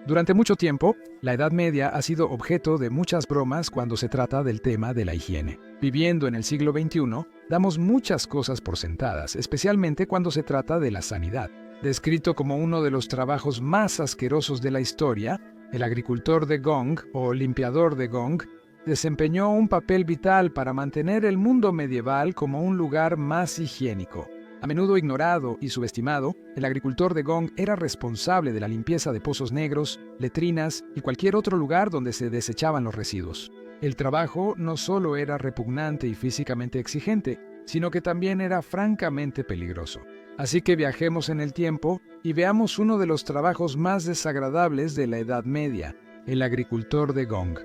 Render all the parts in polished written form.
Durante mucho tiempo, la Edad Media ha sido objeto de muchas bromas cuando se trata del tema de la higiene. Viviendo en el siglo XXI, damos muchas cosas por sentadas, especialmente cuando se trata de la sanidad. Descrito como uno de los trabajos más asquerosos de la historia, el agricultor de Gong, o limpiador de Gong, desempeñó un papel vital para mantener el mundo medieval como un lugar más higiénico. A menudo ignorado y subestimado, el agricultor de Gong era responsable de la limpieza de pozos negros, letrinas y cualquier otro lugar donde se desechaban los residuos. El trabajo no solo era repugnante y físicamente exigente, sino que también era francamente peligroso. Así que viajemos en el tiempo y veamos uno de los trabajos más desagradables de la Edad Media, el agricultor de Gong.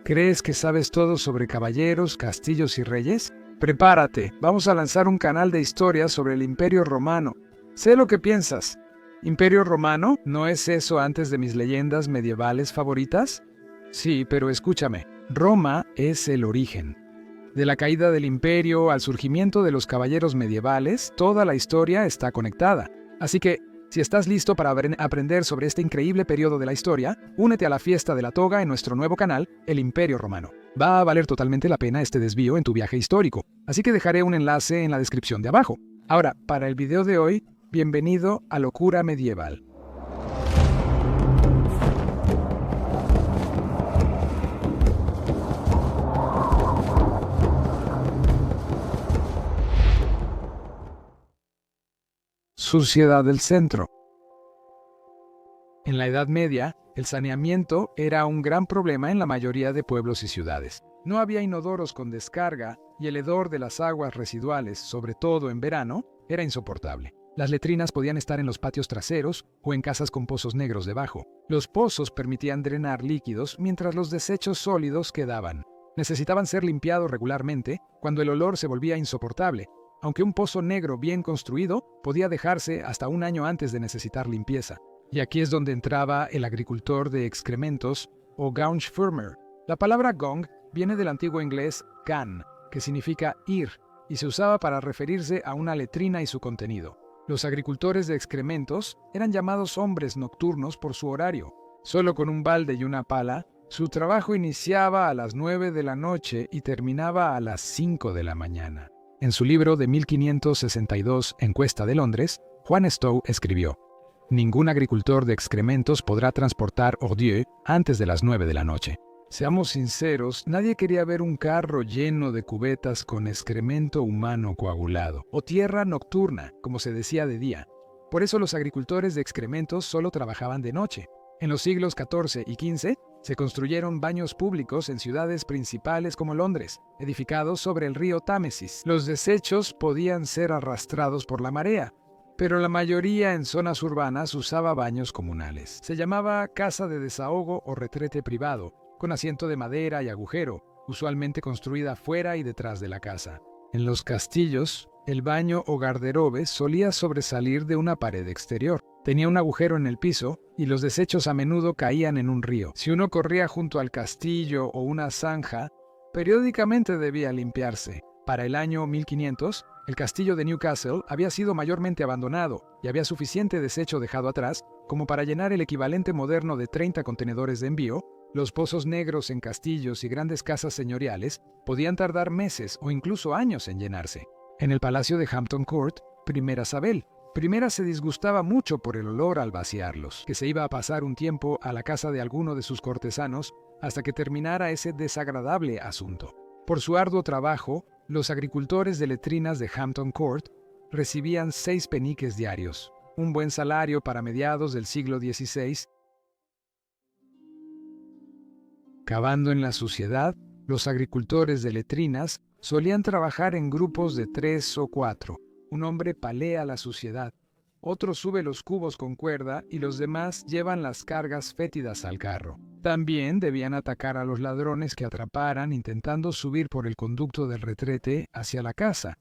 ¿Crees que sabes todo sobre caballeros, castillos y reyes? Prepárate, vamos a lanzar un canal de historias sobre el Imperio Romano. Sé lo que piensas. ¿Imperio Romano? ¿No es eso antes de mis leyendas medievales favoritas? Sí, pero escúchame. Roma es el origen. De la caída del imperio al surgimiento de los caballeros medievales, toda la historia está conectada. Así que, si estás listo para aprender sobre este increíble periodo de la historia, únete a la fiesta de la toga en nuestro nuevo canal, El Imperio Romano. Va a valer totalmente la pena este desvío en tu viaje histórico, así que dejaré un enlace en la descripción de abajo. Ahora, para el video de hoy, bienvenido a Locura Medieval. Suciedad del centro. En la Edad Media, el saneamiento era un gran problema en la mayoría de pueblos y ciudades. No había inodoros con descarga y el hedor de las aguas residuales, sobre todo en verano, era insoportable. Las letrinas podían estar en los patios traseros o en casas con pozos negros debajo. Los pozos permitían drenar líquidos mientras los desechos sólidos quedaban. Necesitaban ser limpiados regularmente cuando el olor se volvía insoportable, aunque un pozo negro bien construido podía dejarse hasta un año antes de necesitar limpieza. Y aquí es donde entraba el agricultor de excrementos, o Gaunschfirmer. La palabra gong viene del antiguo inglés gan, que significa ir, y se usaba para referirse a una letrina y su contenido. Los agricultores de excrementos eran llamados hombres nocturnos por su horario. Solo con un balde y una pala, su trabajo iniciaba a las 9 de la noche y terminaba a las 5 de la mañana. En su libro de 1562, Encuesta de Londres, Juan Stowe escribió: «Ningún agricultor de excrementos podrá transportar ordures antes de las 9 de la noche». Seamos sinceros, nadie quería ver un carro lleno de cubetas con excremento humano coagulado, o tierra nocturna, como se decía de día. Por eso los agricultores de excrementos solo trabajaban de noche. En los siglos XIV y XV, se construyeron baños públicos en ciudades principales como Londres, edificados sobre el río Támesis. Los desechos podían ser arrastrados por la marea, pero la mayoría en zonas urbanas usaba baños comunales. Se llamaba casa de desahogo o retrete privado, con asiento de madera y agujero, usualmente construida fuera y detrás de la casa. En los castillos, el baño o garderobe solía sobresalir de una pared exterior. Tenía un agujero en el piso y los desechos a menudo caían en un río. Si uno corría junto al castillo o una zanja, periódicamente debía limpiarse. Para el año 1500, el castillo de Newcastle había sido mayormente abandonado y había suficiente desecho dejado atrás como para llenar el equivalente moderno de 30 contenedores de envío. Los pozos negros en castillos y grandes casas señoriales podían tardar meses o incluso años en llenarse. En el palacio de Hampton Court, Primera Isabel se disgustaba mucho por el olor al vaciarlos, que se iba a pasar un tiempo a la casa de alguno de sus cortesanos hasta que terminara ese desagradable asunto. Por su arduo trabajo, los agricultores de letrinas de Hampton Court recibían 6 peniques diarios, un buen salario para mediados del siglo XVI. Cavando en la suciedad, los agricultores de letrinas solían trabajar en grupos de 3 o 4. Un hombre palea la suciedad, otro sube los cubos con cuerda y los demás llevan las cargas fétidas al carro. También debían atacar a los ladrones que atraparan intentando subir por el conducto del retrete hacia la casa,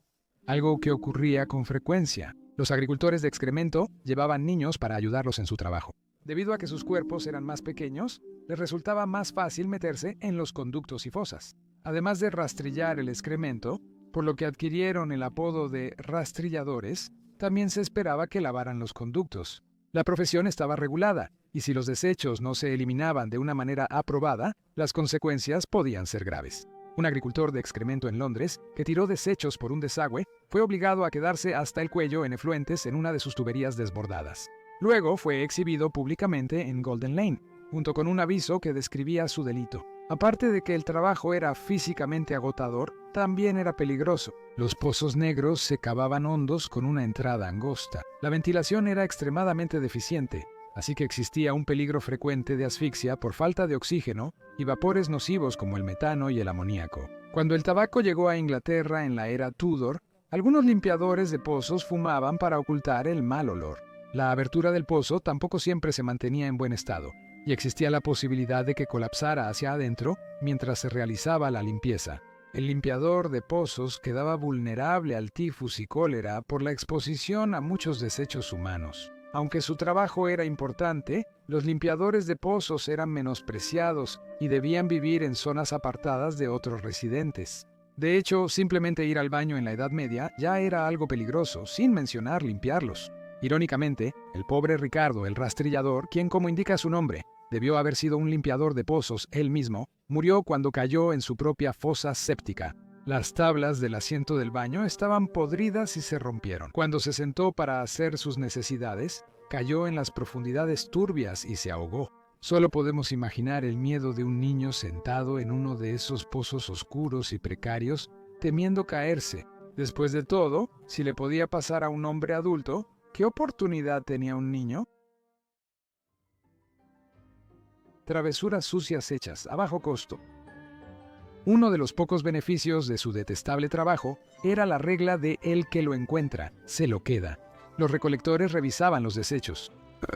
algo que ocurría con frecuencia. Los agricultores de excremento llevaban niños para ayudarlos en su trabajo. Debido a que sus cuerpos eran más pequeños, les resultaba más fácil meterse en los conductos y fosas. Además de rastrillar el excremento, por lo que adquirieron el apodo de rastrilladores, también se esperaba que lavaran los conductos. La profesión estaba regulada y si los desechos no se eliminaban de una manera aprobada, las consecuencias podían ser graves. Un agricultor de excremento en Londres, que tiró desechos por un desagüe, fue obligado a quedarse hasta el cuello en efluentes en una de sus tuberías desbordadas. Luego fue exhibido públicamente en Golden Lane, junto con un aviso que describía su delito. Aparte de que el trabajo era físicamente agotador, también era peligroso. Los pozos negros se cavaban hondos con una entrada angosta. La ventilación era extremadamente deficiente, así que existía un peligro frecuente de asfixia por falta de oxígeno y vapores nocivos como el metano y el amoníaco. Cuando el tabaco llegó a Inglaterra en la era Tudor, algunos limpiadores de pozos fumaban para ocultar el mal olor. La abertura del pozo tampoco siempre se mantenía en buen estado, y existía la posibilidad de que colapsara hacia adentro mientras se realizaba la limpieza. El limpiador de pozos quedaba vulnerable al tifus y cólera por la exposición a muchos desechos humanos. Aunque su trabajo era importante, los limpiadores de pozos eran menospreciados y debían vivir en zonas apartadas de otros residentes. De hecho, simplemente ir al baño en la Edad Media ya era algo peligroso, sin mencionar limpiarlos. Irónicamente, el pobre Ricardo, el rastrillador, quien como indica su nombre, debió haber sido un limpiador de pozos él mismo, murió cuando cayó en su propia fosa séptica. Las tablas del asiento del baño estaban podridas y se rompieron. Cuando se sentó para hacer sus necesidades, cayó en las profundidades turbias y se ahogó. Solo podemos imaginar el miedo de un niño sentado en uno de esos pozos oscuros y precarios, temiendo caerse. Después de todo, si le podía pasar a un hombre adulto, ¿qué oportunidad tenía un niño? Travesuras sucias hechas a bajo costo. Uno de los pocos beneficios de su detestable trabajo era la regla de el que lo encuentra, se lo queda. Los recolectores revisaban los desechos.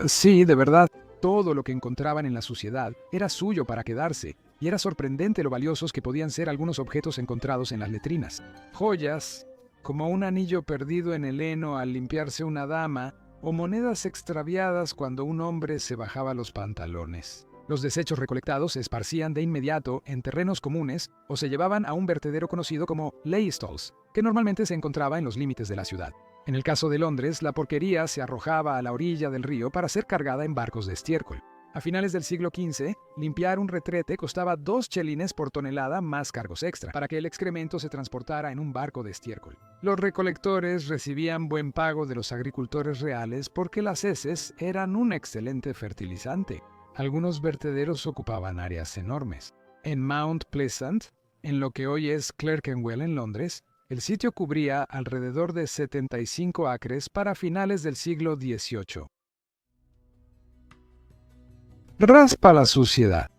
Sí, de verdad, todo lo que encontraban en la suciedad era suyo para quedarse, y era sorprendente lo valiosos que podían ser algunos objetos encontrados en las letrinas. Joyas, como un anillo perdido en el heno al limpiarse una dama, o monedas extraviadas cuando un hombre se bajaba los pantalones. Los desechos recolectados se esparcían de inmediato en terrenos comunes o se llevaban a un vertedero conocido como laystalls, que normalmente se encontraba en los límites de la ciudad. En el caso de Londres, la porquería se arrojaba a la orilla del río para ser cargada en barcos de estiércol. A finales del siglo XV, limpiar un retrete costaba 2 chelines por tonelada más cargos extra, para que el excremento se transportara en un barco de estiércol. Los recolectores recibían buen pago de los agricultores reales porque las heces eran un excelente fertilizante. Algunos vertederos ocupaban áreas enormes. En Mount Pleasant, en lo que hoy es Clerkenwell en Londres, el sitio cubría alrededor de 75 acres para finales del siglo XVIII. Raspa la suciedad.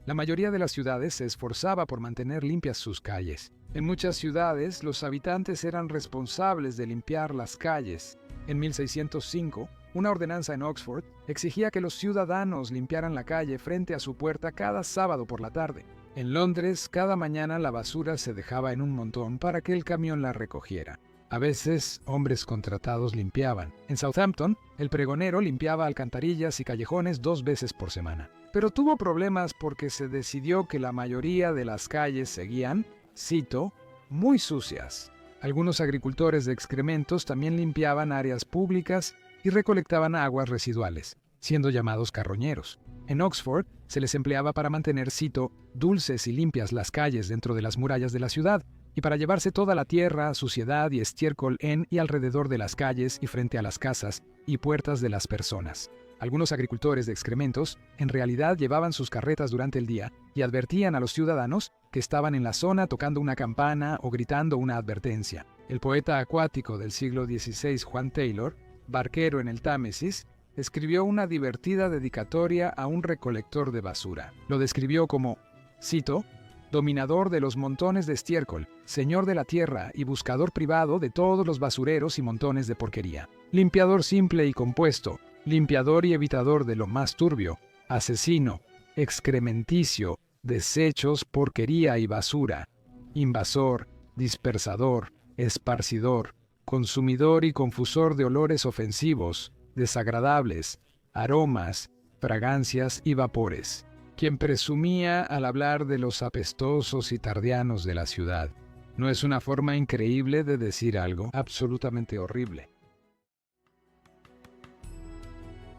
La mayoría de las ciudades se esforzaba por mantener limpias sus calles. En muchas ciudades, los habitantes eran responsables de limpiar las calles. En 1605, una ordenanza en Oxford exigía que los ciudadanos limpiaran la calle frente a su puerta cada sábado por la tarde. En Londres, cada mañana la basura se dejaba en un montón para que el camión la recogiera. A veces, hombres contratados limpiaban. En Southampton, el pregonero limpiaba alcantarillas y callejones 2 veces por semana. Pero tuvo problemas porque se decidió que la mayoría de las calles seguían, cito, muy sucias. Algunos agricultores de excrementos también limpiaban áreas públicas y recolectaban aguas residuales, siendo llamados carroñeros. En Oxford se les empleaba para mantener, cito, dulces y limpias las calles dentro de las murallas de la ciudad, y para llevarse toda la tierra, suciedad y estiércol en y alrededor de las calles y frente a las casas y puertas de las personas. Algunos agricultores de excrementos en realidad llevaban sus carretas durante el día y advertían a los ciudadanos que estaban en la zona tocando una campana o gritando una advertencia. El poeta acuático del siglo XVI, Juan Taylor, barquero en el Támesis, escribió una divertida dedicatoria a un recolector de basura. Lo describió como, cito, dominador de los montones de estiércol, señor de la tierra y buscador privado de todos los basureros y montones de porquería. Limpiador simple y compuesto, limpiador y evitador de lo más turbio, asesino, excrementicio, desechos, porquería y basura, invasor, dispersador, esparcidor, consumidor y confusor de olores ofensivos, desagradables, aromas, fragancias y vapores, quien presumía al hablar de los apestosos y tardianos de la ciudad. ¿No es una forma increíble de decir algo absolutamente horrible?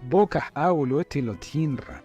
boca aulo etilotinra.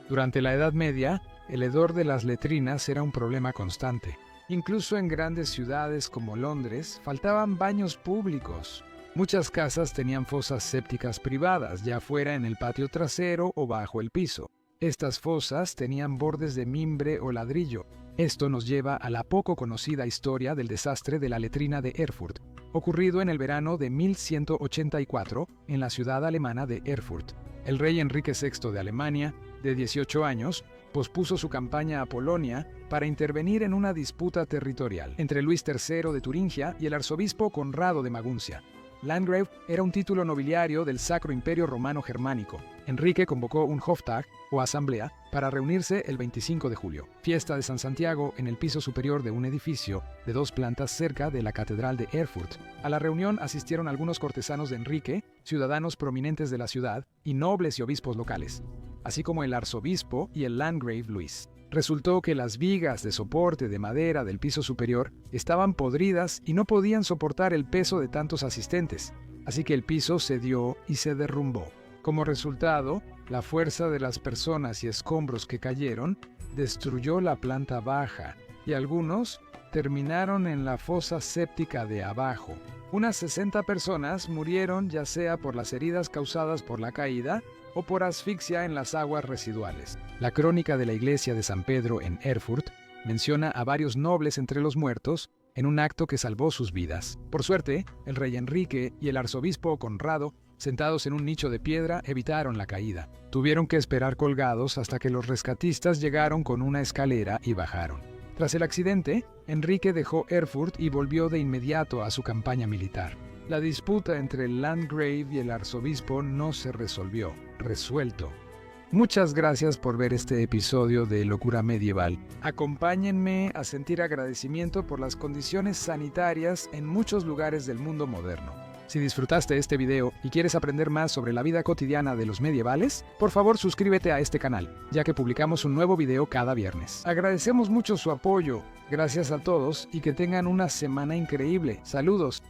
Durante la Edad Media, el hedor de las letrinas era un problema constante. Incluso en grandes ciudades como Londres, faltaban baños públicos. Muchas casas tenían fosas sépticas privadas, ya fuera en el patio trasero o bajo el piso. Estas fosas tenían bordes de mimbre o ladrillo. Esto nos lleva a la poco conocida historia del desastre de la letrina de Erfurt, ocurrido en el verano de 1184 en la ciudad alemana de Erfurt. El rey Enrique VI de Alemania, de 18 años, pospuso su campaña a Polonia para intervenir en una disputa territorial entre Luis III de Turingia y el arzobispo Conrado de Maguncia. Landgrave era un título nobiliario del Sacro Imperio Romano Germánico. Enrique convocó un Hoftag, o asamblea, para reunirse el 25 de julio, fiesta de San Santiago en el piso superior de un edificio de 2 plantas cerca de la Catedral de Erfurt. A la reunión asistieron algunos cortesanos de Enrique, ciudadanos prominentes de la ciudad y nobles y obispos locales, así como el arzobispo y el Landgrave Luis. Resultó que las vigas de soporte de madera del piso superior estaban podridas y no podían soportar el peso de tantos asistentes, así que el piso cedió y se derrumbó. Como resultado, la fuerza de las personas y escombros que cayeron destruyó la planta baja y algunos terminaron en la fosa séptica de abajo. Unas 60 personas murieron ya sea por las heridas causadas por la caída o por asfixia en las aguas residuales. La crónica de la iglesia de San Pedro en Erfurt menciona a varios nobles entre los muertos en un acto que salvó sus vidas. Por suerte, el rey Enrique y el arzobispo Conrado, sentados en un nicho de piedra, evitaron la caída. Tuvieron que esperar colgados hasta que los rescatistas llegaron con una escalera y bajaron. Tras el accidente, Enrique dejó Erfurt y volvió de inmediato a su campaña militar. La disputa entre el Landgrave y el arzobispo no se resolvió. Resuelto. Muchas gracias por ver este episodio de Locura Medieval. Acompáñenme a sentir agradecimiento por las condiciones sanitarias en muchos lugares del mundo moderno. Si disfrutaste este video y quieres aprender más sobre la vida cotidiana de los medievales, por favor suscríbete a este canal, ya que publicamos un nuevo video cada viernes. Agradecemos mucho su apoyo. Gracias a todos y que tengan una semana increíble. Saludos.